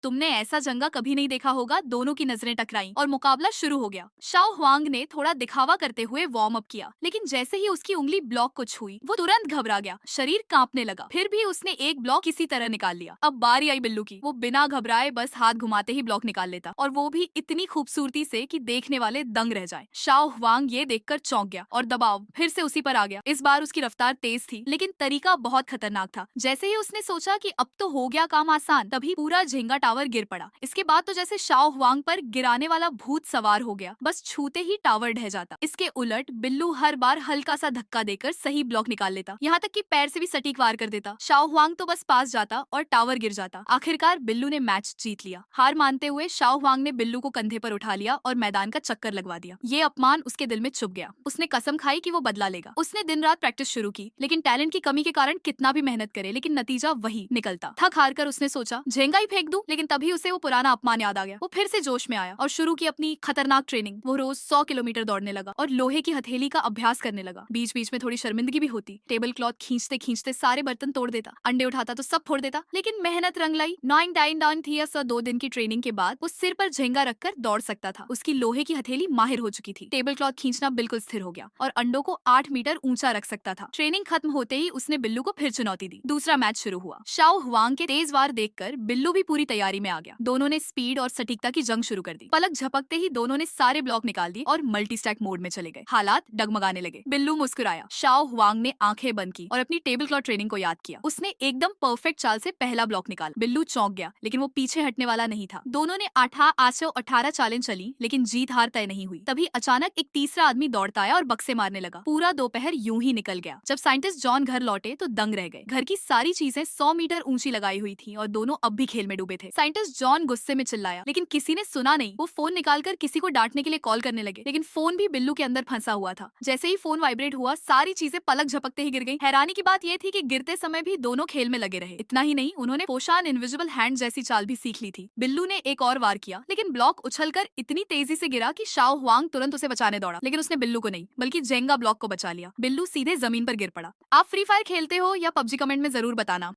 तुमने ऐसा जंगा कभी नहीं देखा होगा। दोनों की नजरें टकराईं और मुकाबला शुरू हो गया। शाओ हुआंग ने थोड़ा दिखावा करते हुए वार्म अप किया, लेकिन जैसे ही उसकी उंगली ब्लॉक को छुई, वो तुरंत घबरा गया, शरीर कांपने लगा। फिर भी उसने एक ब्लॉक किसी तरह निकाल लिया। अब बारी आई बिल्लू की। वो बिना घबराए बस हाथ घुमाते ही ब्लॉक निकाल लेता, और वो भी इतनी खूबसूरती से कि देखने वाले दंग रह जाए। शाओ हुआंग ये देखकर चौंक गया और दबाव फिर से उसी पर आ गया। इस बार उसकी रफ्तार तेज थी, लेकिन तरीका बहुत खतरनाक था। जैसे ही उसने सोचा कि अब तो हो गया काम आसान, तभी पूरा झेंगा टावर गिर पड़ा। इसके बाद तो जैसे शाओ हुआंग पर गिराने वाला भूत सवार हो गया, बस छूते ही टावर ढह जाता। इसके उलट बिल्लू हर बार हल्का सा धक्का देकर सही ब्लॉक निकाल लेता, यहाँ तक कि पैर से भी सटीक वार कर देता। शाओ हुआंग तो बस पास जाता और टावर गिर जाता। आखिरकार बिल्लू ने मैच जीत लिया। हार मानते हुए शाओ हुआंग ने बिल्लू को कंधे पर उठा लिया और मैदान का चक्कर लगवा दिया। ये अपमान उसके दिल में चुभ गया। उसने कसम खाई कि वो बदला लेगा। उसने दिन रात प्रैक्टिस शुरू की, लेकिन टैलेंट की कमी के कारण कितना भी मेहनत करे, लेकिन नतीजा वही निकलता। थक हार कर उसने सोचा झेंगा ही फेंक दूं, लेकिन तभी उसे वो पुराना अपमान याद आ गया। वो फिर से जोश में आया और शुरू की अपनी खतरनाक ट्रेनिंग। वो रोज 100 किलोमीटर दौड़ने लगा और लोहे की हथेली का अभ्यास करने लगा। बीच बीच में थोड़ी शर्मिंदगी भी होती। टेबल क्लॉथ खींचते खींचते सारे बर्तन तोड़ देता, अंडे उठाता तो सब फोड़ देता, लेकिन मेहनत रंग लाई। 9 थी या 2 दिन की ट्रेनिंग के बाद वो सिर पर झेंगा रखकर दौड़ सकता था। उसकी लोहे की हथेली माहिर हो चुकी थी। टेबल क्लॉथ खींचना बिल्कुल स्थिर हो गया और अंडों को 8 मीटर ऊंचा रख सकता था। ट्रेनिंग खत्म होते ही उसने बिल्लू को फिर चुनौती दी। दूसरा मैच शुरू हुआ। शाओ हुआंग के तेज वार देखकर बिल्लू भी पूरी तैयारी में आ गया। दोनों ने स्पीड और सटीकता की जंग शुरू कर दी। पलक झपकते ही दोनों ने सारे ब्लॉक निकाल दिए और मल्टी स्टैक मोड में चले गए। हालात डगमगाने लगे। बिल्लू मुस्कुराया। शाओ हुआंग ने आंखें बंद की और अपनी टेबल क्लॉथ ट्रेनिंग को याद किया। उसने एकदम परफेक्ट चाल से पहला ब्लॉक निकाला। बिल्लू चौंक गया, लेकिन वो पीछे हटने वाला नहीं था। दोनों ने 18 चालें चली, लेकिन जीत हार तय नहीं हुई। तभी अचानक एक तीसरा आदमी दौड़ता आया और बक्से मारने लगा। पूरा दोपहर यूं ही निकल गया। जब साइंटिस्ट जॉन घर लौटे तो दंग रह गए। घर की सारी चीजें 100 मीटर ऊंची लगाई हुई थी और दोनों अब भी खेल में डूबे थे। साइंटिस्ट जॉन गुस्से में चिल्लाया, लेकिन किसी ने सुना नहीं। वो फोन निकालकर किसी को डांटने के लिए कॉल करने लगे, लेकिन फोन भी बिल्लू के अंदर फंसा हुआ था। जैसे ही फोन वाइब्रेट हुआ, सारी चीजें पलक झपकते ही गिर गई। हैरानी की बात यह थी कि गिरते समय भी दोनों खेल में लगे रहे। इतना ही नहीं, उन्होंने पोशान इनविजिबल हैंड जैसी चाल भी सीख ली थी। बिल्लू ने एक और वार किया, लेकिन ब्लॉक उछलकर इतनी तेजी से गिरा कि शाओ हुआंग तुरंत उसे बचाने दौड़ा, लेकिन उसने बिल्लू को नहीं बल्कि जेंगा ब्लॉक को बचा लिया। बिल्लू सीधे जमीन पर गिर पड़ा। आप फ्री फायर खेलते हो या पबजी? कमेंट में जरूर बताना।